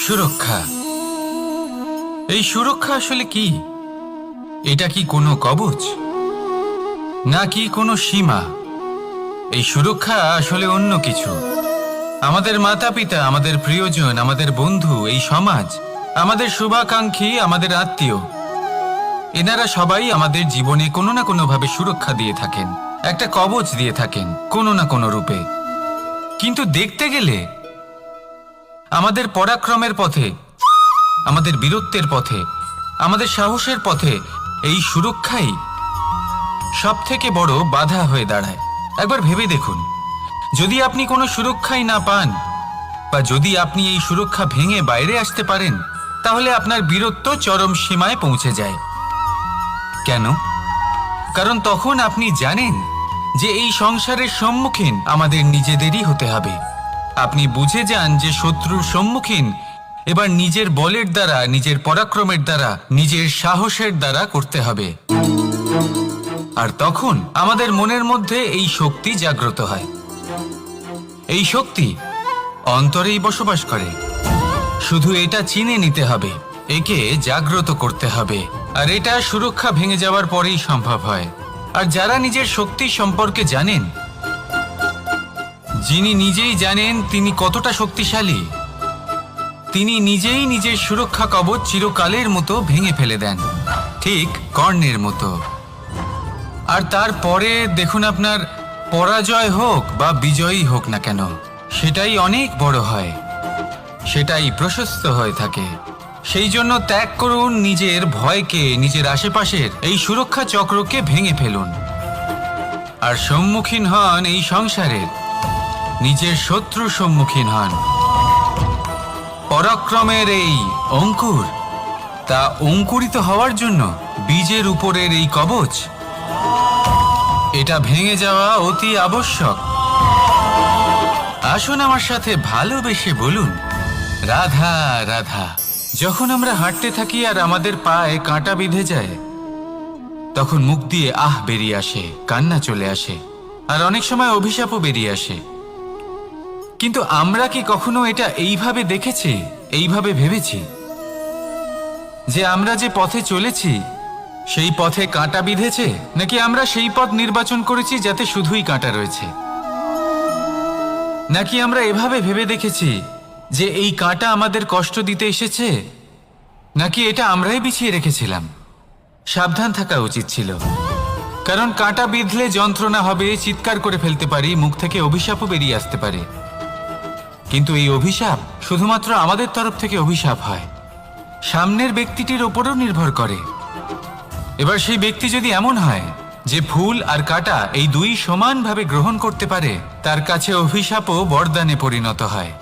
সুরক্ষা। এই সুরক্ষা আসলে কি? এটা কি কোনো কবচ নাকি কোনো সীমা? এই সুরক্ষা আসলে অন্য কিছু। আমাদের মাতা পিতা, আমাদের প্রিয়জন, আমাদের বন্ধু, এই সমাজ, আমাদের শুভাকাঙ্ক্ষী, আমাদের আত্মীয়, এনারা সবাই আমাদের জীবনে কোনো না কোনোভাবে সুরক্ষা দিয়ে থাকেন, একটা কবচ দিয়ে থাকেন কোনো না কোনো রূপে। কিন্তু দেখতে গেলে আমাদের পরাক্রমের পথে, আমাদের বীরত্বের পথে, আমাদের সাহসের পথে এই সুরক্ষাই সবথেকে বড় বাধা হয়ে দাঁড়ায়। একবার ভেবে দেখুন, যদি আপনি কোনো সুরক্ষাই না পান, বা যদি আপনি এই সুরক্ষা ভেঙে বাইরে আসতে পারেন, তাহলে আপনার বীরত্ব চরম সীমায় পৌঁছে যায়। কেন? কারণ তখন আপনি জানেন যে এই সংসারের সম্মুখীন আমাদের নিজেদেরই হতে হবে। আপনি বুঝে যান যে শত্রুর সম্মুখীন এবার নিজের বলের দ্বারা, নিজের পরাক্রমের দ্বারা, নিজের সাহসের দ্বারা করতে হবে। আর তখন আমাদের মনের মধ্যে এই শক্তি জাগ্রত হয়। এই শক্তি অন্তরেই বসবাস করে। শুধু এটা চিনে নিতে হবে, একে জাগ্রত করতে হবে। আর এটা সুরক্ষা ভেঙে যাওয়ার পরেই সম্ভব হয়। আর যারা নিজের শক্তি সম্পর্কে জানেন, যিনি নিজেই জানেন তিনি কতটা শক্তিশালী, তিনি নিজেই নিজের সুরক্ষা কবচ চিরকালের মতো ভেঙে ফেলে দেন, ঠিক কর্ণের মতো। আর তারপরে দেখুন, আপনার পরাজয় হোক বা বিজয়ী হোক না কেন, সেটাই অনেক বড় হয়, সেটাই প্রশস্ত হয়ে থাকে। সেই জন্য ত্যাগ করুন নিজের ভয়কে, নিজের আশেপাশের এই সুরক্ষা চক্রকে ভেঙে ফেলুন, আর সম্মুখীন হন এই সংসারের নিজের শত্রুর সম্মুখীন হন। পরাক্রমের এই অঙ্কুর, তা অঙ্কুরিত হওয়ার জন্য বীজের উপরের এই কবচ, এটা ভেঙে যাওয়া অতি আবশ্যক। আসুন আমার সাথে ভালোবেসে বলুন, রাধা রাধা। যখন আমরা হাঁটতে থাকি আর আমাদের পায়ে কাঁটা বিঁধে যায়, তখন মুখ দিয়ে আহ বেরিয়ে আসে, কান্না চলে আসে, আর অনেক সময় অভিশাপও বেরিয়ে আসে। কিন্তু আমরা কি কখনো এটা এইভাবে দেখেছি, এইভাবে ভেবেছি যে আমরা যে পথে চলেছি সেই পথে কাঁটা বিঁধেছে, নাকি আমরা সেই পথ নির্বাচন করেছি যাতে শুধুই কাঁটা রয়েছে? নাকি আমরা এভাবে ভেবে দেখেছি যে এই কাঁটা আমাদের কষ্ট দিতে এসেছে, নাকি এটা আমরাই বিছিয়ে রেখেছিলাম? সাবধান থাকা উচিত ছিল, কারণ কাঁটা বিঁধলে যন্ত্রণা হবে, চিৎকার করে ফেলতে পারি, মুখ থেকে অভিশাপও বেরিয়ে আসতে পারে। কিন্তু এই অভিশাপ শুধুমাত্র আমাদের তরফ থেকে অভিশাপ হয়, সামনের ব্যক্তিটির ওপরও নির্ভর করে। এবার সেই ব্যক্তি যদি এমন হয় যে ফুল আর কাঁটা এই দুই সমানভাবে গ্রহণ করতে পারে, তার কাছে অভিশাপও বরদানে পরিণত হয়।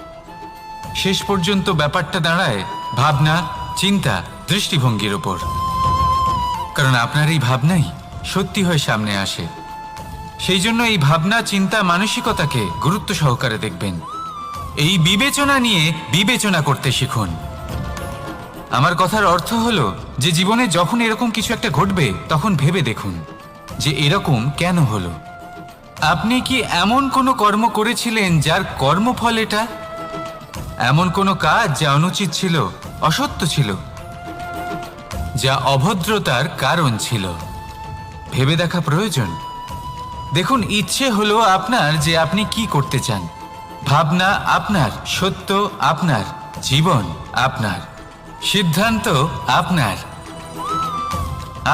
শেষ পর্যন্ত ব্যাপারটা দাঁড়ায় ভাবনা, চিন্তা, দৃষ্টিভঙ্গির ওপর। কারণ আপনার এই ভাবনাই সত্যি হয়ে সামনে আসে। সেই জন্য এই ভাবনা, চিন্তা, মানসিকতাকে গুরুত্ব সহকারে দেখবেন। এই বিবেচনা নিয়ে বিবেচনা করতে শিখুন। আমার কথার অর্থ হলো যে জীবনে যখন এরকম কিছু একটা ঘটবে, তখন ভেবে দেখুন যে এরকম কেন হলো। আপনি কি এমন কোনো কর্ম করেছিলেন যার কর্মফল এটা? এমন কোনো কাজ যা অনুচিত ছিল, অসত্য ছিল, যা অভদ্রতার কারণ ছিল? ভেবে দেখা প্রয়োজন। দেখুন, ইচ্ছে হলো আপনার যে আপনি কি করতে চান, ভাবনা আপনার, সত্য আপনার, জীবন আপনার, সিদ্ধান্ত আপনার।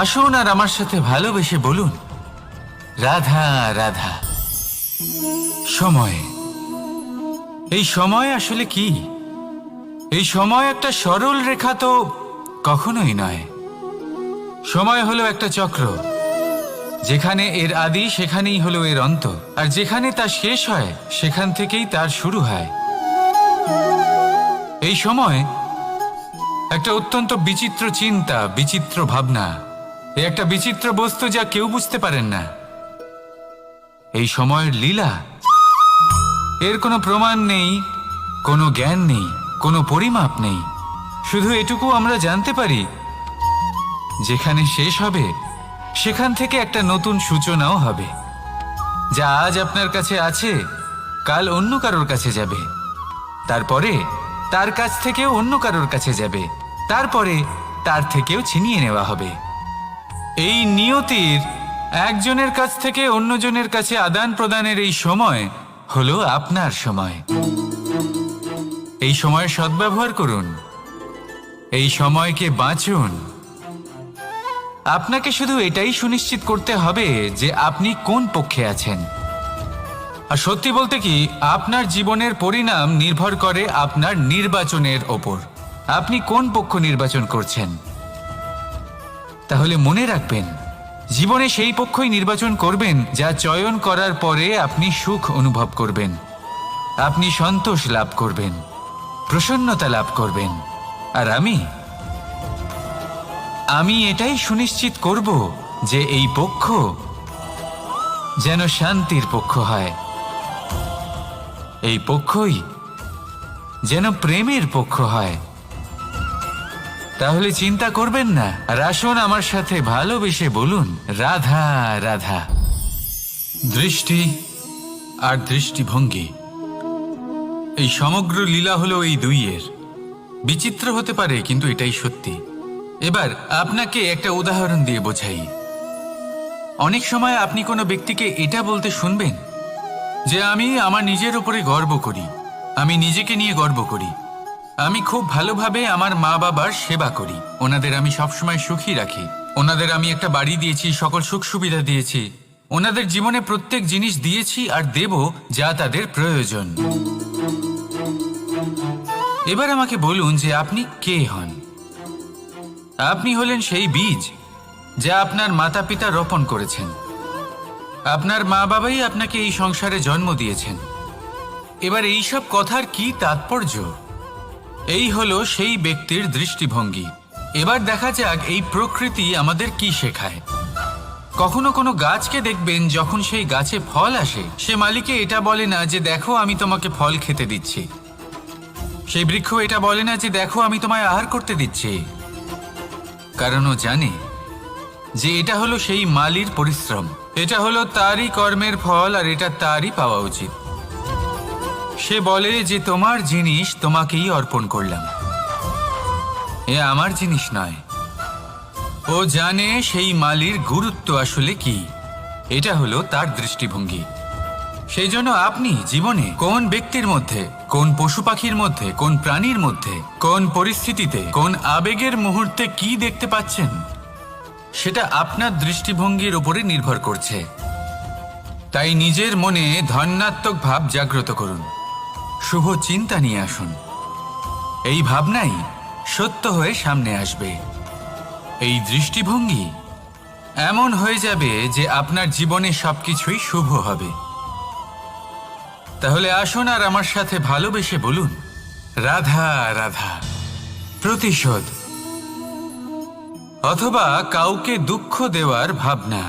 আসুন আর আমার সাথে ভালোবেসে বলুন, রাধা রাধা। সময়, এই সময় আসলে কি? এই সময় একটা সরল রেখা তো কখনোই নয়। সময় হলো একটা চক্র, যেখানে এর আদি সেখানেই হলো এর অন্ত, আর যেখানে তা শেষ হয় সেখান থেকেই তার শুরু হয়। এই সময় একটা অত্যন্ত বিচিত্র চিন্তা, বিচিত্র ভাবনা, একটা বিচিত্র বস্তু যা কেউ বুঝতে পারেন না। এই সময়ের লীলা, এর কোনো প্রমাণ নেই, কোনো জ্ঞান নেই, কোনো পরিমাপ নেই। শুধু এটুকু আমরা জানতে পারি, যেখানে শেষ হবে সেখান থেকে একটা নতুন সূচনাও হবে। যা আজ আপনার কাছে আছে, কাল অন্য কারোর কাছে যাবে, তারপরে তার কাছ থেকেও অন্য কারোর কাছে যাবে, তারপরে তার থেকেও ছিনিয়ে নেওয়া হবে। এই নিয়তির একজনের কাছ থেকে অন্যজনের কাছে আদান প্রদানের এই সময় হলো আপনার সময়। এই সময়ের সদ্ব্যবহার করুন, এই সময়কে বাঁচুন। আপনাকে শুধু এটাই সুনিশ্চিত করতে হবে যে আপনি কোন পক্ষে আছেন। আর সত্যি বলতে কি, আপনার জীবনের পরিণাম নির্ভর করে আপনার নির্বাচনের ওপর। আপনি কোন পক্ষ নির্বাচন করছেন। তাহলে মনে রাখবেন, জীবনে সেই পক্ষই নির্বাচন করবেন যা চয়ন করার পরে আপনি সুখ অনুভব করবেন, আপনি সন্তোষ লাভ করবেন, প্রসন্নতা লাভ করবেন। আর আমি এটাই সুনিশ্চিত করব যে এই পক্ষ যেন শান্তির পক্ষ হয়, এই পক্ষই যেন প্রেমের পক্ষ হয়। তাহলে চিন্তা করবেন না, আর আসুন আমার সাথে ভালোবেসে বলুন, রাধা রাধা। দৃষ্টি আর দৃষ্টিভঙ্গি, এই সমগ্র লীলা হলো এই দুইয়ের। বিচিত্র হতে পারে, কিন্তু এটাই সত্যি। এবার আপনাকে একটা উদাহরণ দিয়ে বোঝাই। অনেক সময় আপনি কোনো ব্যক্তিকে এটা বলতে শুনবেন যে আমি আমার নিজের উপরে গর্ব করি, আমি নিজেকে নিয়ে গর্ব করি, আমি খুব ভালোভাবে আমার মা বাবার সেবা করি, ওনাদের আমি সবসময় সুখী রাখি, ওনাদের আমি একটা বাড়ি দিয়েছি, সকল সুখ সুবিধা দিয়েছি, ওনাদের জীবনে প্রত্যেক জিনিস দিয়েছি আর দেব যা তাদের প্রয়োজন। এবার আমাকে বলুন যে আপনি কে হন। আপনি হলেন সেই বীজ যা আপনার মাতা পিতা রোপণ করেছেন। আপনার মা বাবাই আপনাকে এই সংসারে জন্ম দিয়েছেন। এবার এইসব কথার কি তাৎপর্য? এই হলো সেই ব্যক্তির দৃষ্টিভঙ্গি। এবার দেখা যাক এই প্রকৃতি আমাদের কি শেখায়। কখনো কোনো গাছকে দেখবেন, যখন সেই গাছে ফল আসে, সে মালিকে এটা বলে না যে দেখো আমি তোমাকে ফল খেতে দিচ্ছি। সেই বৃক্ষ এটা বলে না যে দেখো আমি তোমায় আহার করতে দিচ্ছি, কারণ ও জানে যে এটা হলো সেই মালির পরিশ্রম, এটা হলো তারই কর্মের ফল, আর এটা তারই পাওয়া উচিত। সে বলে যে তোমার জিনিস তোমাকেই অর্পণ করলাম, এ আমার জিনিস নয়। ও জানে সেই মালির গুরুত্ব আসলে কি। এটা হলো তার দৃষ্টিভঙ্গি। সেই জন্য আপনি জীবনে কোন ব্যক্তির মধ্যে, কোন পশু পাখির মধ্যে, কোন প্রাণীর মধ্যে, কোন পরিস্থিতিতে, কোন আবেগের মুহূর্তে কি দেখতে পাচ্ছেন, সেটা আপনার দৃষ্টিভঙ্গির উপরে নির্ভর করছে। তাই নিজের মনে ধনাত্মক ভাব জাগ্রত করুন, শুভ চিন্তা নিয়ে আসুন। এই ভাবনাই সত্য হয়ে সামনে আসবে। এই দৃষ্টিভঙ্গি এমন হয়ে যাবে যে আপনার জীবনে সবকিছুই শুভ হবে। তাহলে আসুন আর আমার সাথে ভালোবেসে বলুন, রাধা রাধা। প্রতিশোধ অথবা কাউকে দুঃখ দেওয়ার ভাবনা,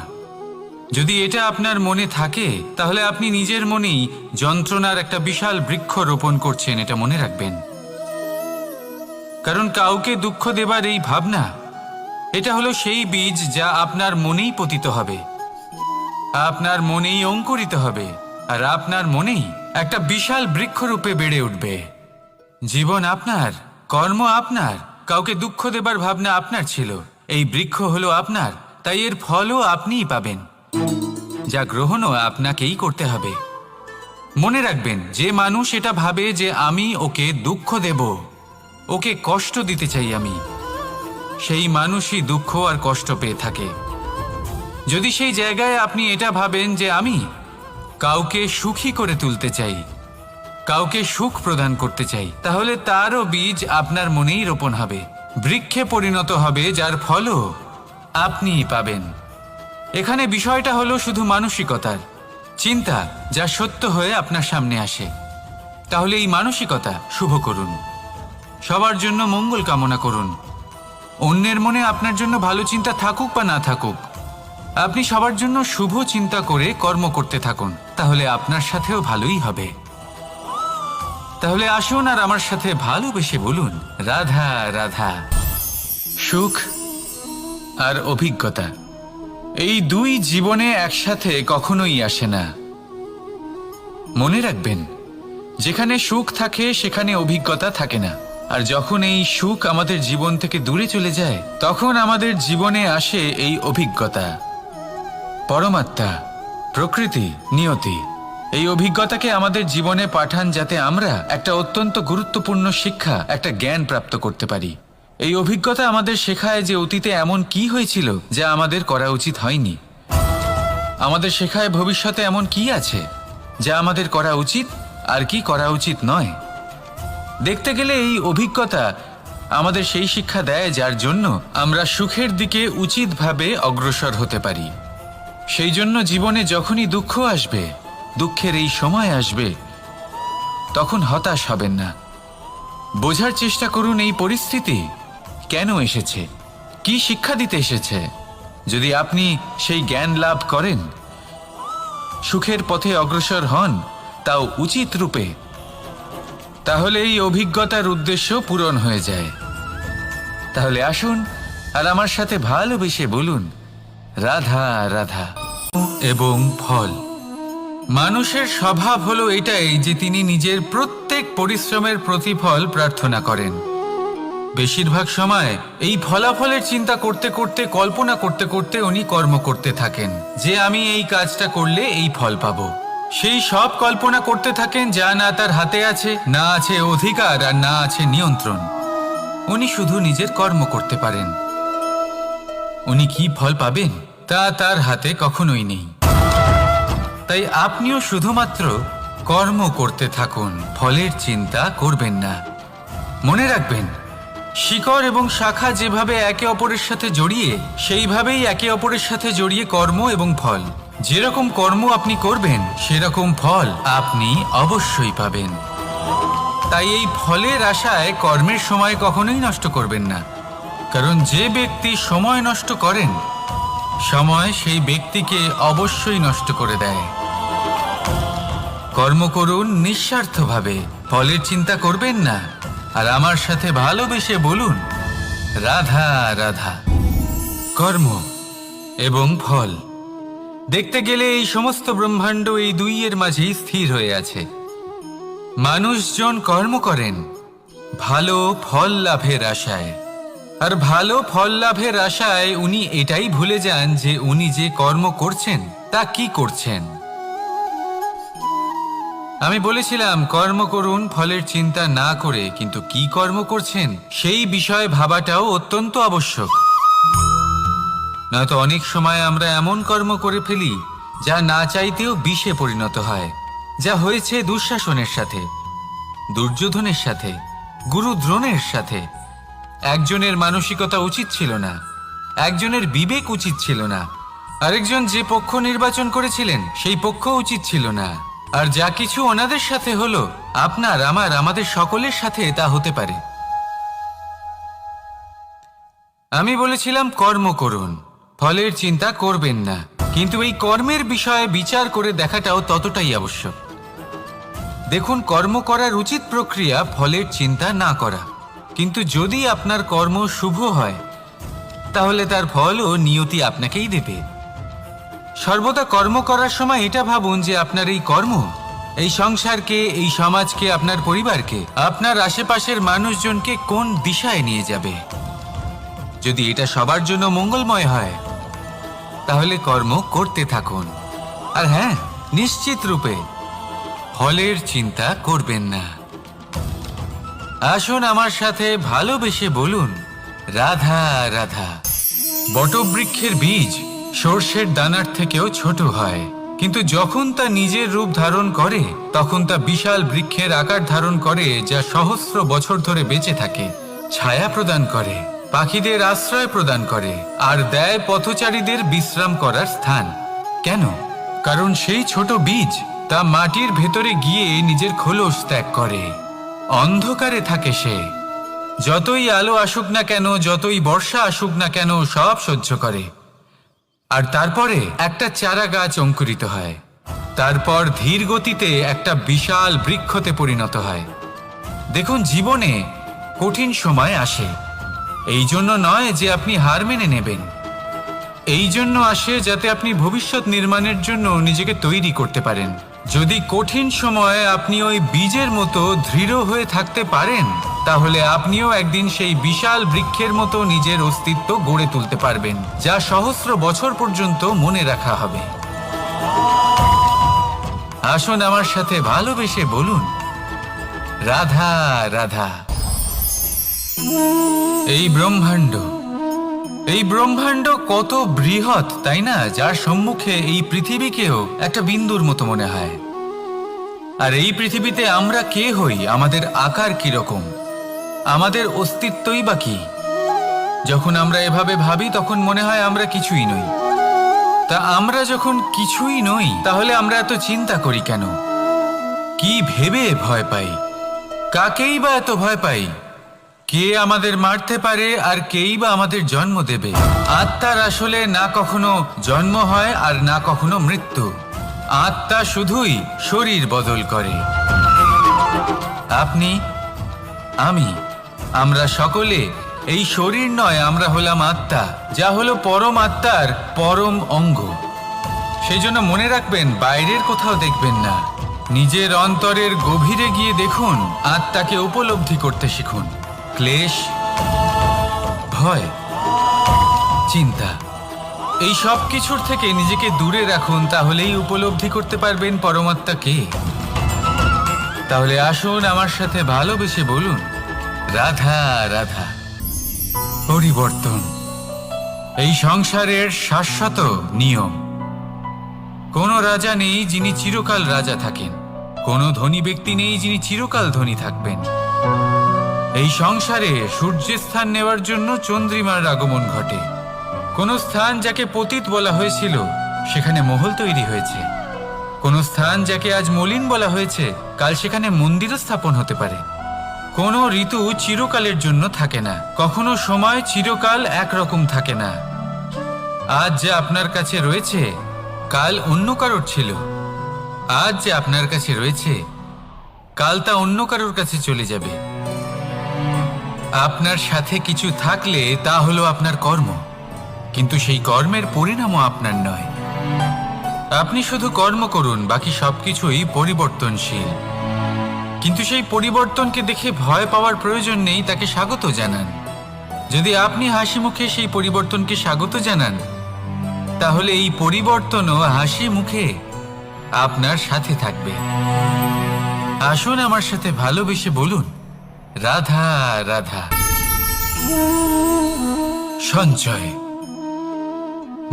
যদি এটা আপনার মনে থাকে, তাহলে আপনি নিজের মনেই যন্ত্রণার একটা বিশাল বৃক্ষ রোপণ করছেন, এটা মনে রাখবেন। কারণ কাউকে দুঃখ দেবার এই ভাবনা, এটা হলো সেই বীজ যা আপনার মনেই পতিত হবে, আপনার মনেই অঙ্কুরিত হবে, আর আপনার মনেই একটা বিশাল বৃক্ষরূপে বেড়ে উঠবে। জীবন আপনার, কর্ম আপনার, কাউকে দুঃখ দেবার ভাবনা আপনার ছিল, এই বৃক্ষ হলো আপনার, তাই এর ফলও আপনিই পাবেন, যা গ্রহণও আপনাকেই করতে হবে। মনে রাখবেন, যে মানুষ এটা ভাবে যে আমি ওকে দুঃখ দেব, ওকে কষ্ট দিতে চাই আমি, সেই মানুষই দুঃখ আর কষ্ট পেয়ে থাকে। যদি সেই জায়গায় আপনি এটা ভাবেন যে আমি কাউকে সুখী করে তুলতে চাই, কাউকে সুখ প্রদান করতে চাই, তাহলে তারও বীজ আপনার মনেই রোপণ হবে, বৃক্ষে পরিণত হবে, যার ফলও আপনিই পাবেন। এখানে বিষয়টা হলো শুধু মানসিকতার চিন্তা, যা সত্য হয়ে আপনার সামনে আসে। তাহলে এই মানসিকতা শুভ করুন, সবার জন্য মঙ্গল কামনা করুন। অন্যের মনে আপনার জন্য ভালো চিন্তা থাকুক বা না থাকুক, আপনি সবার জন্য শুভ চিন্তা করে কর্ম করতে থাকুন, তাহলে আপনার সাথেও ভালোই হবে। তাহলে আসুন আর আমার সাথে ভালোবেসে বলুন, রাধা রাধা। সুখ আর অভিজ্ঞতা, এই দুই জীবনে একসাথে কখনোই আসে না। মনে রাখবেন, যেখানে সুখ থাকে সেখানে অভিজ্ঞতা থাকে না। আর যখন এই সুখ আমাদের জীবন থেকে দূরে চলে যায়, তখন আমাদের জীবনে আসে এই অভিজ্ঞতা, পরমাত্মা, প্রকৃতি, নিয়তি। এই অভিজ্ঞতাকে আমাদের জীবনে পাঠান যাতে আমরা একটা অত্যন্ত গুরুত্বপূর্ণ শিক্ষা, একটা জ্ঞান প্রাপ্ত করতে পারি। এই অভিজ্ঞতা আমাদের শেখায় যে অতীতে এমন কি হয়েছিল যা আমাদের করা উচিত হয়নি। আমাদের শেখায় ভবিষ্যতে এমন কি আছে যা আমাদের করা উচিত আর কি করা উচিত নয়। দেখতে গেলে এই অভিজ্ঞতা আমাদের সেই শিক্ষা দেয় যার জন্য আমরা সুখের দিকে উচিতভাবে অগ্রসর হতে পারি। সেই জন্য জীবনে যখনই দুঃখ আসবে, দুঃখের এই সময় আসবে, তখন হতাশ হবেন না। বোঝার চেষ্টা করুন এই পরিস্থিতি কেন এসেছে, কি শিক্ষা দিতে এসেছে। যদি আপনি সেই জ্ঞান লাভ করেন, সুখের পথে অগ্রসর হন, তাও উচিত রূপে, তাহলে এই অভিজ্ঞতার উদ্দেশ্য পূরণ হয়ে যায়। তাহলে আসুন আর আমার সাথে ভালোবেসে বলুন, রাধা রাধা। এবং ফল। মানুষের স্বভাব হলো এটাই যে তিনি নিজের প্রত্যেক পরিশ্রমের প্রতিফল প্রার্থনা করেন। বেশিরভাগ সময় এই ফলাফলের চিন্তা করতে করতে, কল্পনা করতে করতে উনি কর্ম করতে থাকেন যে আমি এই কাজটা করলে এই ফল পাবো। সেই সব কল্পনা করতে থাকেন যা না তার হাতে আছে, না আছে অধিকার, আর না আছে নিয়ন্ত্রণ। উনি শুধু নিজের কর্ম করতে পারেন। উনি কি ফল পাবেন তা তার হাতে কখনোই নেই। তাই আপনিও শুধুমাত্র কর্ম করতে থাকুন, ফলের চিন্তা করবেন না। মনে রাখবেন, শিকড় এবং শাখা যেভাবে একে অপরের সাথে জড়িয়ে, সেইভাবেই একে অপরের সাথে জড়িয়ে কর্ম এবং ফল। যেরকম কর্ম আপনি করবেন সেরকম ফল আপনি অবশ্যই পাবেন। তাই এই ফলের আশায় কর্মের সময় কখনোই নষ্ট করবেন না, কারণ যে ব্যক্তি সময় নষ্ট করেন, সময় সেই ব্যক্তিকে অবশ্যই নষ্ট করে দেয়। কর্ম করুন নিঃস্বার্থভাবে, ফলের চিন্তা করবেন না। আর আমার সাথে ভালোবেসে বলুন, রাধা রাধা। কর্ম এবং ফল। দেখতে গেলে এই সমস্ত ব্রহ্মাণ্ড এই দুইয়ের মাঝেই স্থির হয়ে আছে। মানুষজন কর্ম করেন ভালো ফল লাভের আশায়, আর ভালো ফল লাভের আশায় উনি এটাই ভুলে যান যে উনি যে কর্ম করছেন তা কি করছেন। আমি বলেছিলাম কর্ম করুন ফলের চিন্তা না করে, কিন্তু কি কর্ম করছেন সেই বিষয়ে ভাবাটাও অত্যন্ত আবশ্যক। নয়তো অনেক সময় আমরা এমন কর্ম করে ফেলি যা না চাইতেও বিষে পরিণত হয়, যা হয়েছে দুঃশাসনের সাথে, দুর্যোধনের সাথে, গুরু দ্রোণের সাথে। একজনের মানসিকতা উচিত ছিল না, একজনের বিবেক উচিত ছিল না, আরেকজন যে পক্ষ নির্বাচন করেছিলেন সেই পক্ষ উচিত ছিল না। আর যা কিছু ওনাদের সাথে হলো, আপনার, আমার, আমাদের সকলের সাথে তা হতে পারে। আমি বলেছিলাম কর্ম করুন, ফলের চিন্তা করবেন না, কিন্তু এই কর্মের বিষয়ে বিচার করে দেখাটাও ততটাই আবশ্যক। দেখুন, কর্ম করার উচিত প্রক্রিয়া ফলের চিন্তা না করা, কিন্তু যদি আপনার কর্ম শুভ হয় তাহলে তার ফলও নিয়তি আপনাকেই দেবে। সর্বদা কর্ম করার সময় এটা ভাবুন যে আপনার এই কর্ম এই সংসারকে, এই সমাজকে, আপনার পরিবারকে, আপনার আশেপাশের মানুষজনকে কোন দিশায় নিয়ে যাবে। যদি এটা সবার জন্য মঙ্গলময় হয় তাহলে কর্ম করতে থাকুন। আর হ্যাঁ, নিশ্চিত রূপে ফলের চিন্তা করবেন না। আসুন আমার সাথে ভালোবেসে বলুন, রাধা রাধা। বটবৃক্ষের বীজ সর্ষের দানার থেকেও ছোট হয়, কিন্তু যখন তা নিজের রূপ ধারণ করে তখন তা বিশাল বৃক্ষের আকার ধারণ করে, যা সহস্র বছর ধরে বেঁচে থাকে, ছায়া প্রদান করে, পাখিদের আশ্রয় প্রদান করে, আর দেয় পথচারীদের বিশ্রাম করার স্থান। কেন? কারণ সেই ছোট বীজ তা মাটির ভেতরে গিয়ে নিজের খোলস ত্যাগ করে। অন্ধকারে থাকে সে, যতই আলো আসুক না কেন, যতই বর্ষা আসুক না কেন, সব সহ্য করে। আর তারপরে একটা চারা গাছ অঙ্কুরিত হয়, তারপর ধীর গতিতে একটা বিশাল বৃক্ষতে পরিণত হয়। দেখুন, জীবনে কঠিন সময় আসে, এই জন্য নয় যে আপনি হার মেনে নেবেন, এই জন্য আসে যাতে আপনি ভবিষ্যৎ নির্মাণের জন্য নিজেকে তৈরি করতে পারেন। যদি কঠিন সময়ে আপনি ওই বীজের মতো দৃঢ় হয়ে থাকতে পারেন, তাহলে আপনিও একদিন সেই বিশাল বৃক্ষের মতো নিজের অস্তিত্ব গড়ে তুলতে পারবেন, যা সহস্র বছর পর্যন্ত মনে রাখা হবে। আসুন আমার সাথে ভালোবেসে বলুন, রাধা রাধা। এই ব্রহ্মাণ্ড কত বৃহৎ, তাই না? যার সম্মুখে এই পৃথিবীকেও একটা বিন্দুর মতো মনে হয়। আর এই পৃথিবীতে আমরা কে হই, আমাদের আকার কিরকম, আমাদের অস্তিত্বই বা কি? যখন আমরা এভাবে ভাবি তখন মনে হয় আমরা কিছুই নই। তা আমরা যখন কিছুই নই, তাহলে আমরা এত চিন্তা করি কেন? কি ভেবে ভয় পাই? কাকেই বা এত ভয় পাই? কে আমাদের মারতে পারে আর কেই বা আমাদের জন্ম দেবে? আত্মার আসলে না কখনো জন্ম হয় আর না কখনো মৃত্যু। আত্মা শুধুই শরীর বদল করে। আপনি, আমি, আমরা সকলে এই শরীর নয়, আমরা হলাম আত্মা, যা হলো পরম আত্মার পরম অঙ্গ। সেই জন্য মনে রাখবেন, বাইরের কোথাও দেখবেন না, নিজের অন্তরের গভীরে গিয়ে দেখুন, আত্মাকে উপলব্ধি করতে শিখুন। ক্লেশ, ভয়, চিন্তা, এই সব কিছুর থেকে নিজেকে দূরে রাখুন, তাহলেই উপলব্ধি করতে পারবেন পরমাত্মাকে। তাহলে আসুন আমার সাথে ভালোবেসে বলুন, রাধা রাধা। পরিবর্তন এই সংসারের শাশ্বত নিয়ম। কোনো রাজা নেই যিনি চিরকাল রাজা থাকেন, কোনো ধনী ব্যক্তি নেই যিনি চিরকাল ধনী থাকবেন। এই সংসারে সূর্যের স্থান নেওয়ার জন্য চন্দ্রিমার আগমন ঘটে। কোন স্থান যাকে পতিত বলা হয়েছিল, সেখানে মহল তৈরি হয়েছে। কোন স্থান যাকে আজ মলিন বলা হয়েছে, কাল সেখানে মন্দিরও স্থাপন হতে পারে। কোনো ঋতু চিরকালের জন্য থাকে না, কখনো সময় চিরকাল একরকম থাকে না। আজ যে আপনার কাছে রয়েছে, কাল অন্য কারোর ছিল। আজ যে আপনার কাছে রয়েছে, কাল তা অন্য কারোর কাছে চলে যাবে। আপনার সাথে কিছু থাকলে তা হলো আপনার কর্ম, কিন্তু সেই কর্মের পরিণামও আপনার নয়। আপনি শুধু কর্ম করুন, বাকি সবকিছুই পরিবর্তনশীল। কিন্তু সেই পরিবর্তনকে দেখে ভয় পাওয়ার প্রয়োজন নেই, তাকে স্বাগত জানান। যদি আপনি হাসি মুখে সেই পরিবর্তনকে স্বাগত জানান, তাহলে এই পরিবর্তনও হাসি মুখে আপনার সাথে থাকবে। আসুন আমার সাথে ভালোবেসে বলুন, রাধা রাধা। সঞ্চয়।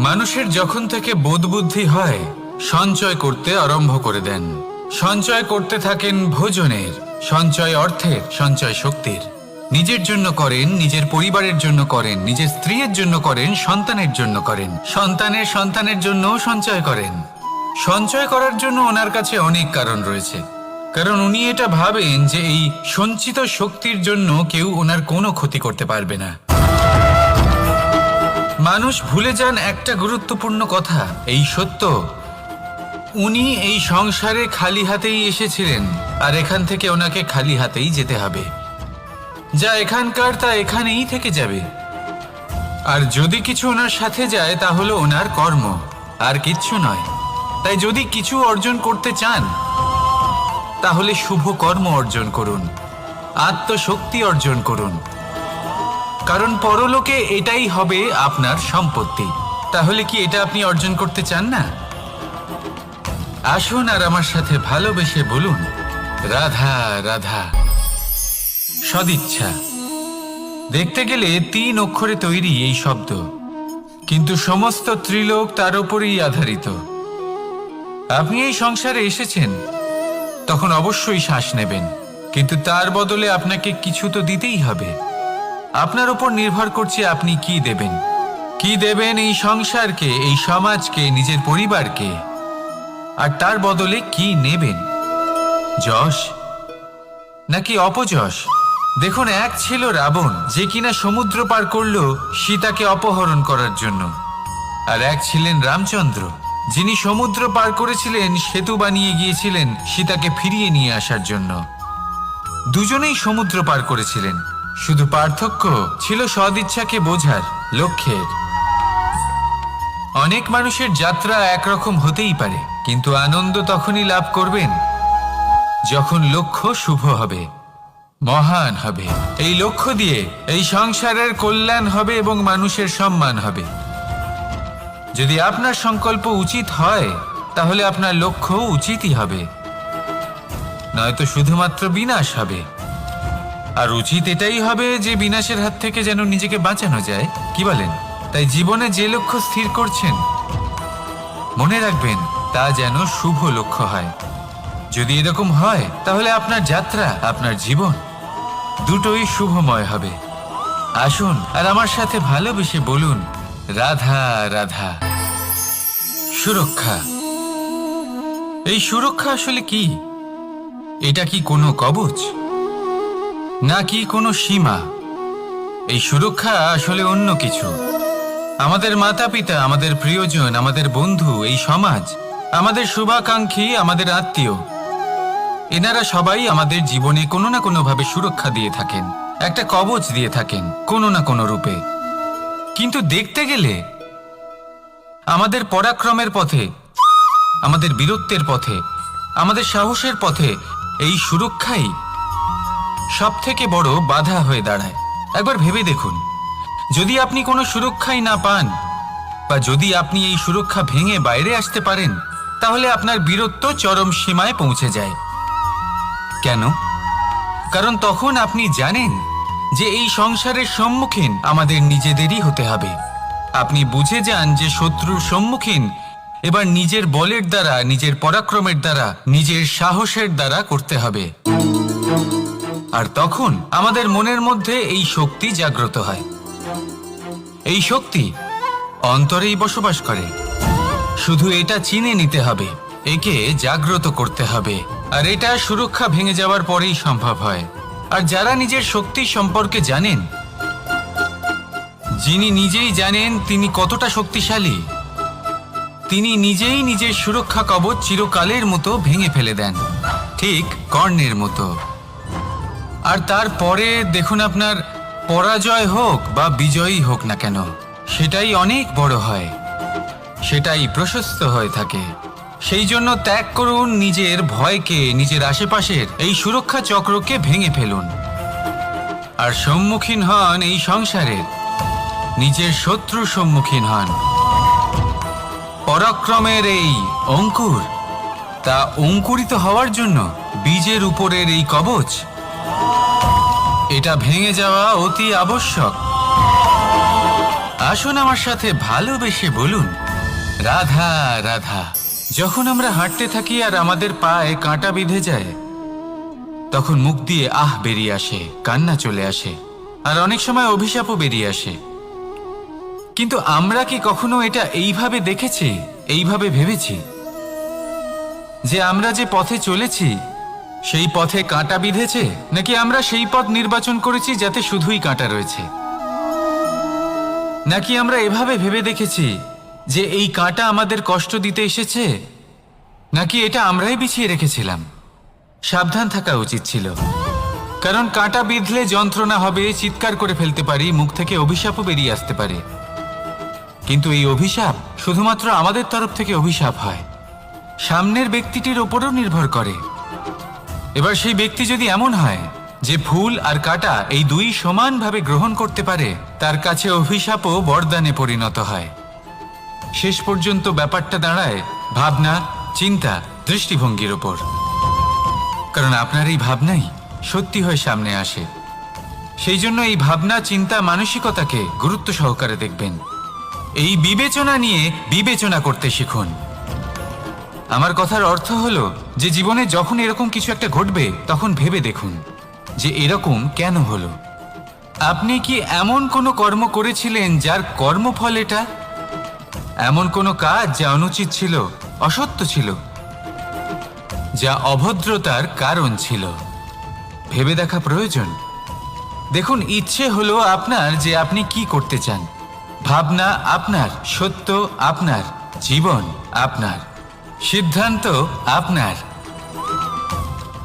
মানুষের যখন থেকে বোধবুদ্ধি হয়, সঞ্চয় করতে আরম্ভ করে দেন। সঞ্চয় করতে থাকেন ভোজনের, সঞ্চয় অর্থের, সঞ্চয় শক্তির। নিজের জন্য করেন, নিজের পরিবারের জন্য করেন, নিজের স্ত্রীর জন্য করেন, সন্তানের জন্য করেন, সন্তানের সন্তানের জন্যও সঞ্চয় করেন। সঞ্চয় করার জন্য ওনার কাছে অনেক কারণ রয়েছে, কারণ উনি এটা ভাবেন যে এই সঞ্চিত শক্তির জন্য কেউ ওনার কোনো ক্ষতি করতে পারবে না। মানুষ ভুলে যান একটা গুরুত্বপূর্ণ কথা, এই সত্য, উনি এই সংসারে খালি হাতেই এসেছিলেন, আর এখান থেকে ওনাকে খালি হাতেই যেতে হবে। যা এখানকার তা এখানেই থেকে যাবে। আর যদি কিছু ওনার সাথে যায়, তা হলো ওনার কর্ম, আর কিচ্ছু নয়। তাই যদি কিছু অর্জন করতে চান, তাহলে শুভ কর্ম অর্জন করুন, আত্মশক্তি অর্জন করুন, কারণ পরলোকে এটাই হবে আপনার সম্পত্তি। তাহলে কি এটা আপনি অর্জন করতে চান না? আসুন আর আমার সাথে ভালোবেসে বলুন, রাধা রাধা। সদিচ্ছা। দেখতে গেলে 3 অক্ষরে তৈরি এই শব্দ, কিন্তু সমস্ত ত্রিলোক তার উপরেই আধারিত। আপনি এই সংসারে এসেছেন, তখন অবশ্যই শ্বাস নেবেন, কিন্তু তার বদলে আপনাকে কিছু তো দিতেই হবে। আপনার উপর নির্ভর করছে আপনি কি দেবেন। কি দেবেন এই সংসারকে, এই সমাজকে, নিজের পরিবারকে, আর তার বদলে কি নেবেন? যশ নাকি অপযশ? দেখুন, এক ছিল রাবণ, যে কিনা সমুদ্র পার করলো সীতাকে অপহরণ করার জন্য, আর এক ছিলেন রামচন্দ্র, যিনি সমুদ্র পার করেছিলেন, সেতু বানিয়ে গিয়েছিলেন সীতাকে ফিরিয়ে নিয়ে আসার জন্য। দুজনেই সমুদ্র পার করেছিলেন, শুধু পার্থক্য ছিল সদিচ্ছাকে বোঝার, লক্ষ্যের। অনেক মানুষের যাত্রা একরকম হতেই পারে, কিন্তু আনন্দ তখনই লাভ করবেন যখন লক্ষ্য শুভ হবে, মহান হবে। এই লক্ষ্য দিয়ে এই সংসারের কল্যাণ হবে এবং মানুষের সম্মান হবে। যদি আপনার সংকল্প উচিত হয় তাহলে আপনার লক্ষ্য উচিতই হবে, নয়তো শুধুমাত্র বিনাশ হবে। আর উচিত এটাই হবে যে বিনাশের হাত থেকে যেন নিজেকে বাঁচানো যায়, কি বলেন? তাই জীবনে যে লক্ষ্য স্থির করছেন মনে রাখবেন তা যেন শুভ লক্ষ্য হয়। যদি এরকম হয় তাহলে আপনার যাত্রা, আপনার জীবন দুটোই শুভময় হবে। আসুন আর আমার সাথে ভালোবেসে বলুন, রাধা রাধা। সুরক্ষা। এই সুরক্ষা আসলে কি? এটা কি কোনো কবচ, নাকি কোনো সীমা? এই সুরক্ষা আসলে অন্য কিছু। আমাদের মাতা পিতা, আমাদের প্রিয়জন, আমাদের বন্ধু, এই সমাজ, আমাদের শুভাকাঙ্ক্ষী, আমাদের আত্মীয়, এনারা সবাই আমাদের জীবনে কোনো না কোনোভাবে সুরক্ষা দিয়ে থাকেন, একটা কবচ দিয়ে থাকেন কোনো না কোনো রূপে। কিন্তু দেখতে গেলে আমাদের পরাক্রমের পথে, আমাদের বীরত্বের পথে, আমাদের সাহসের পথে এই সুরক্ষাই সব থেকে বড় বাধা হয়ে দাঁড়ায়। একবার ভেবে দেখুন, যদি আপনি কোনো সুরক্ষাই না পান, বা যদি আপনি এই সুরক্ষা ভেঙে বাইরে আসতে পারেন, তাহলে আপনার বীরত্ব চরম সীমায় পৌঁছে যায়। কেন? কারণ তখন আপনি জানেন যে এই সংসারের সম্মুখীন আমাদের নিজেদেরই হতে হবে। আপনি বুঝে যান যে শত্রুর সম্মুখীন এবার নিজের বলের দ্বারা, নিজের পরাক্রমের দ্বারা, নিজের সাহসের দ্বারা করতে হবে। আর তখন আমাদের মনের মধ্যে এই শক্তি জাগ্রত হয়। এই শক্তি অন্তরেই বসবাস করে। শুধু এটা চিনে নিতে হবে, একে জাগ্রত করতে হবে। আর এটা সুরক্ষা ভেঙে যাওয়ার পরেই সম্ভব হয়। আর যারা নিজের শক্তি সম্পর্কে জানেন, যিনি নিজেই জানেন তিনি কতটা শক্তিশালী, তিনি নিজেই নিজের সুরক্ষা কবচ চিরকালের মতো ভেঙে ফেলে দেন, ঠিক কর্ণের মতো। আর তারপরে দেখুন, আপনার পরাজয় হোক বা বিজয়ী হোক না কেন, সেটাই অনেক বড় হয়, সেটাই প্রশস্ত হয়ে থাকে। সেই জন্য ত্যাগ করুন নিজের ভয়কে, নিজের আশেপাশের এই সুরক্ষা চক্রকে ভেঙে ফেলুন। আর সম্মুখীন হন এই সংসারের নিজের শত্রুর সম্মুখীন হন। পরাক্রমের এই অঙ্কুর, তা অঙ্কুরিত হওয়ার জন্য বীজের উপরের এই কবচ, এটা ভেঙে যাওয়া অতি আবশ্যক। আসুন আমার সাথে ভালোবেসে বলুন, রাধা রাধা। যখন আমরা হাঁটতে থাকি আর আমাদের পায়ে কাঁটা বিঁধে যায়, তখন মুখ দিয়ে আহ বেরিয়ে আসে, কান্না চলে আসে, আর অনেক সময় অভিশাপও বেরিয়ে আসে। কিন্তু আমরা কি কখনো এটা এইভাবে দেখেছি, এইভাবে ভেবেছি যে আমরা যে পথে চলেছি সেই পথে কাঁটা বিঁধেছে, নাকি আমরা সেই পথ নির্বাচন করেছি যাতে শুধুই কাঁটা রয়েছে? নাকি আমরা এভাবে ভেবে দেখেছি যে এই কাঁটা আমাদের কষ্ট দিতে এসেছে, নাকি এটা আমরাই বিছিয়ে রেখেছিলাম? সাবধান থাকা উচিত ছিল, কারণ কাঁটা বিঁধলে যন্ত্রণা হবে, চিৎকার করে ফেলতে পারি, মুখ থেকে অভিশাপও বেরিয়ে আসতে পারে। কিন্তু এই অভিশাপ শুধুমাত্র আমাদের তরফ থেকে অভিশাপ হয়, সামনের ব্যক্তিটির ওপরও নির্ভর করে। এবার সেই ব্যক্তি যদি এমন হয় যে ফুল আর কাঁটা এই দুই সমানভাবে গ্রহণ করতে পারে, তার কাছে অভিশাপও বরদানে পরিণত হয়। শেষ পর্যন্ত ব্যাপারটা দাঁড়ায় ভাবনা, চিন্তা, দৃষ্টিভঙ্গির ওপর। কারণ আপনার এই ভাবনাই সত্যি হয়ে সামনে আসে। সেই জন্য এই ভাবনা, চিন্তা, মানসিকতাকে গুরুত্ব সহকারে দেখবেন। এই বিবেচনা নিয়ে বিবেচনা করতে শিখুন। আমার কথার অর্থ হলো যে জীবনে যখন এরকম কিছু একটা ঘটবে, তখন ভেবে দেখুন যে এরকম কেন হলো। আপনি কি এমন কোনো কর্ম করেছিলেন যার কর্মফল এটা? এমন কোনো কাজ যা অনুচিত ছিল, অসত্য ছিল, যা অভদ্রতার কারণ ছিল? ভেবে দেখা প্রয়োজন। দেখুন, ইচ্ছে হলো আপনার যে আপনি কি করতে চান, ভাবনা আপনার, সত্য আপনার, জীবন আপনার, সিদ্ধান্ত আপনার।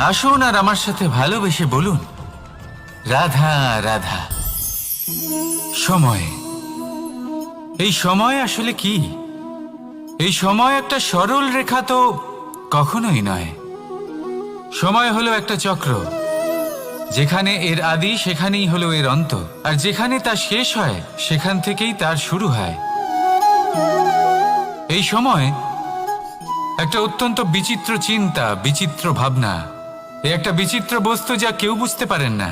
আসুন আর আমার সাথে ভালোবেসে বলুন, রাধা রাধা। সময়। এই সময় আসলে কি? এই সময় একটা সরল রেখা তো কখনোই নয়। সময় হলো একটা চক্র, যেখানে এর আদি সেখানেই হলো এর অন্ত, আর যেখানে তা শেষ হয় সেখান থেকেই তার শুরু হয়। এই সময় একটা অত্যন্ত বিচিত্র চিন্তা, বিচিত্র ভাবনা, একটা বিচিত্র বস্তু যা কেউ বুঝতে পারেন না।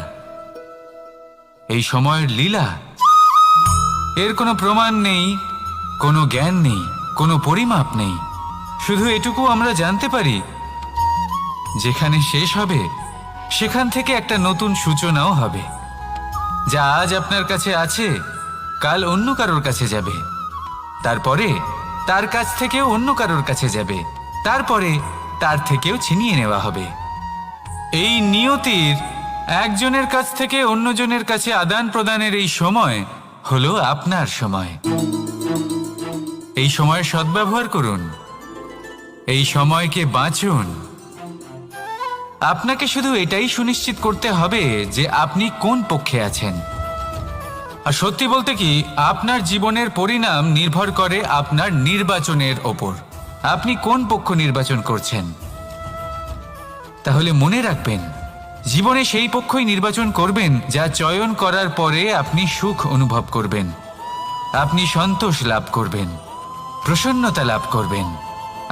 এই সময়ের লীলা, এর কোনো প্রমাণ নেই, কোনো জ্ঞান নেই, কোনো পরিমাপ নেই। শুধু এটুকু আমরা জানতে পারি, যেখানে শেষ হবে সেখান থেকে একটা নতুন সূচনাও হবে। যা আজ আপনার কাছে আছে কাল অন্য কারোর কাছে যাবে, তারপরে তার কাছ থেকেও অন্য কারোর কাছে যাবে, তারপরে তার থেকেও ছিনিয়ে নেওয়া হবে। এই নিয়তির একজনের কাছ থেকে অন্যজনের কাছে আদান প্রদানের এই সময় হলো আপনার সময়। এই সময়ের সদ্ব্যবহার করুন, এই সময়কে বাঁচুন। আপনাকে শুধু এটাই সুনিশ্চিত করতে হবে যে আপনি কোন পক্ষে আছেন। আর সত্যি বলতে কি, আপনার জীবনের পরিণাম নির্ভর করে আপনার নির্বাচনের ওপর। আপনি কোন পক্ষ নির্বাচন করছেন। তাহলে মনে রাখবেন, জীবনে সেই পক্ষই নির্বাচন করবেন যা চয়ন করার পরে আপনি সুখ অনুভব করবেন, আপনি সন্তোষ লাভ করবেন, প্রসন্নতা লাভ করবেন।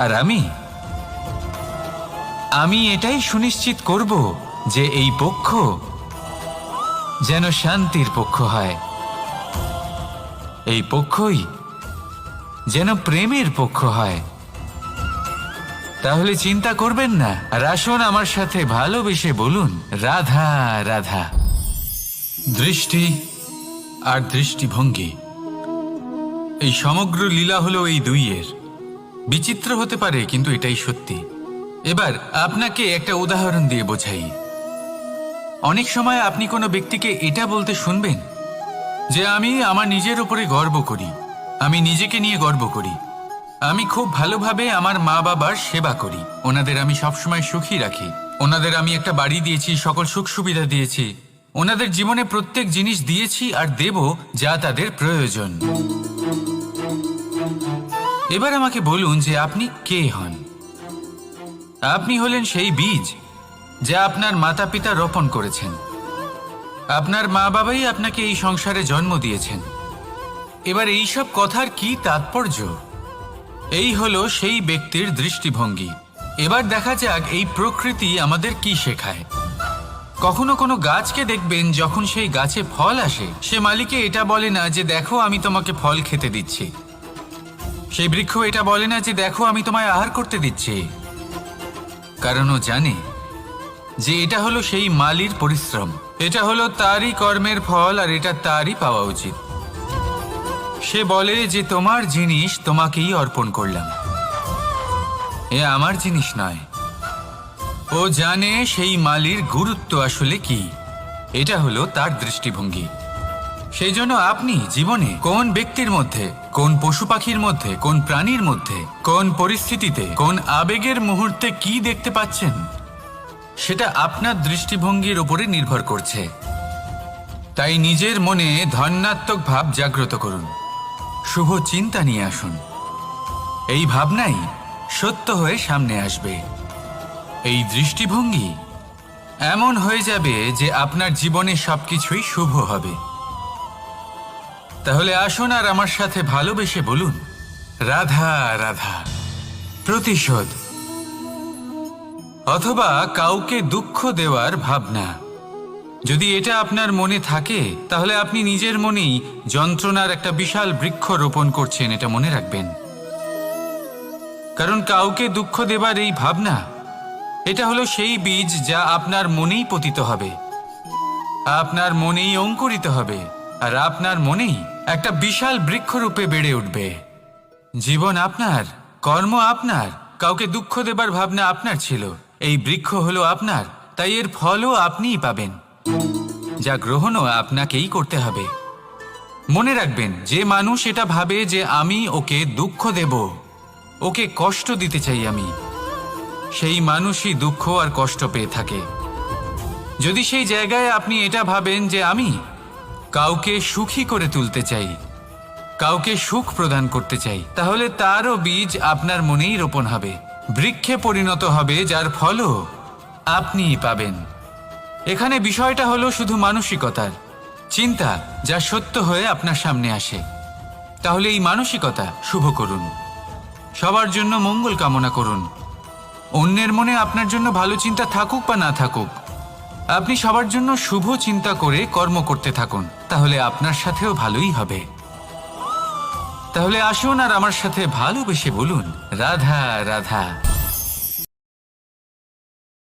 আর আমি এটাই সুনিশ্চিত করব যে এই পক্ষ যেন শান্তির পক্ষ হয়, এই পক্ষই যেন প্রেমের পক্ষ হয়। তাহলে চিন্তা করবেন না, আর আসুন আমার সাথে ভালোবেসে বলুন, রাধা রাধা। দৃষ্টি আর দৃষ্টিভঙ্গি, এই সমগ্র লীলা হলো এই দুইয়ের। বিচিত্র হতে পারে, কিন্তু এটাই সত্যি। এবার আপনাকে একটা উদাহরণ দিয়ে বোঝাই। অনেক সময় আপনি কোনো ব্যক্তিকে এটা বলতে শুনবেন যে আমি আমার নিজের উপরে গর্ব করি, আমি নিজেকে নিয়ে গর্ব করি, আমি খুব ভালোভাবে আমার মা বাবার সেবা করি, ওনাদের আমি সবসময় সুখী রাখি, ওনাদের আমি একটা বাড়ি দিয়েছি, সকল সুখ সুবিধা দিয়েছি, ওনাদের জীবনে প্রত্যেক জিনিস দিয়েছি আর দেব যা তাদের প্রয়োজন। এবার আমাকে বলুন যে আপনি কে হন। আপনি হলেন সেই বীজ যা আপনার মাতা পিতা রোপণ করেছেন। আপনার মা বাবাই আপনাকে এই সংসারে জন্ম দিয়েছেন। এবার এইসব কথার কি তাৎপর্য? এই হলো সেই ব্যক্তির দৃষ্টিভঙ্গি। এবার দেখা যাক এই প্রকৃতি আমাদের কি শেখায়। কখনো কোনো গাছকে দেখবেন, যখন সেই গাছে ফল আসে, সে মালিকে এটা বলে না যে দেখো আমি তোমাকে ফল খেতে দিচ্ছি। সেই বৃক্ষ এটা বলে না যে দেখো আমি তোমায় আহার করতে দিচ্ছি, কারণ ও জানে যে এটা হলো সেই মালির পরিশ্রম, এটা হলো তারই কর্মের ফল, আর এটা তারই পাওয়া উচিত। সে বলে যে তোমার জিনিস তোমাকেই অর্পণ করলাম, এ আমার জিনিস নয়। ও জানে সেই মালির গুরুত্ব আসলে কি। এটা হলো তার দৃষ্টিভঙ্গি। সেই জন্য আপনি জীবনে কোন ব্যক্তির মধ্যে, কোন পশু পাখির মধ্যে, কোন প্রাণীর মধ্যে, কোন পরিস্থিতিতে, কোন আবেগের মুহূর্তে কি দেখতে পাচ্ছেন, সেটা আপনার দৃষ্টিভঙ্গির উপরে নির্ভর করছে। তাই নিজের মনে ধন্যাত্মক ভাব জাগ্রত করুন, শুভ চিন্তা নিয়ে আসুন। এই ভাবনাই সত্য হয়ে সামনে আসবে। এই দৃষ্টিভঙ্গি এমন হয়ে যাবে যে আপনার জীবনে সবকিছুই শুভ হবে। তাহলে আসুন আর আমার সাথে ভালোবেসে বলুন, রাধা রাধা। প্রতিশোধ অথবা কাউকে দুঃখ দেওয়ার ভাবনা, যদি এটা আপনার মনে থাকে, তাহলে আপনি নিজের মনেই যন্ত্রণার একটা বিশাল বৃক্ষ রোপণ করছেন, এটা মনে রাখবেন। কারণ কাউকে দুঃখ দেবার এই ভাবনা, এটা হলো সেই বীজ যা আপনার মনেই পতিত হবে, আপনার মনেই অঙ্কুরিত হবে, আর আপনার মনেই একটা বিশাল বৃক্ষরূপে বেড়ে উঠবে। জীবন আপনার, কর্ম আপনার, কাউকে দুঃখ দেবার ভাবনা আপনার ছিল, এই বৃক্ষ হলো আপনার, তাই এর ফলও আপনিই পাবেন, যা গ্রহণও আপনাকেই করতে হবে। মনে রাখবেন, যে মানুষ এটা ভাবে যে আমি ওকে দুঃখ দেব, ওকে কষ্ট দিতে চাই আমি, সেই মানুষই দুঃখ আর কষ্ট পেয়ে থাকে। যদি সেই জায়গায় আপনি এটা ভাবেন যে আমি কাউকে সুখী করে তুলতে চাই, কাউকে সুখ প্রদান করতে চাই, তাহলে তারও বীজ আপনার মনেই রোপণ হবে, বৃক্ষে পরিণত হবে, যার ফলও আপনিই পাবেন। এখানে বিষয়টা হলো শুধু মানসিকতার চিন্তা, যা সত্য হয়ে আপনার সামনে আসে। তাহলে এই মানসিকতা শুভ করুন, সবার জন্য মঙ্গল কামনা করুন। অন্যের মনে আপনার জন্য ভালো চিন্তা থাকুক বা না থাকুক, আপনি সবার জন্য শুভ চিন্তা করে কর্ম করতে থাকুন, তাহলে আপনার সাথেও ভালোই হবে। তাহলে আসুন আর আমার সাথে ভালোবেসে বলুন, রাধা রাধা।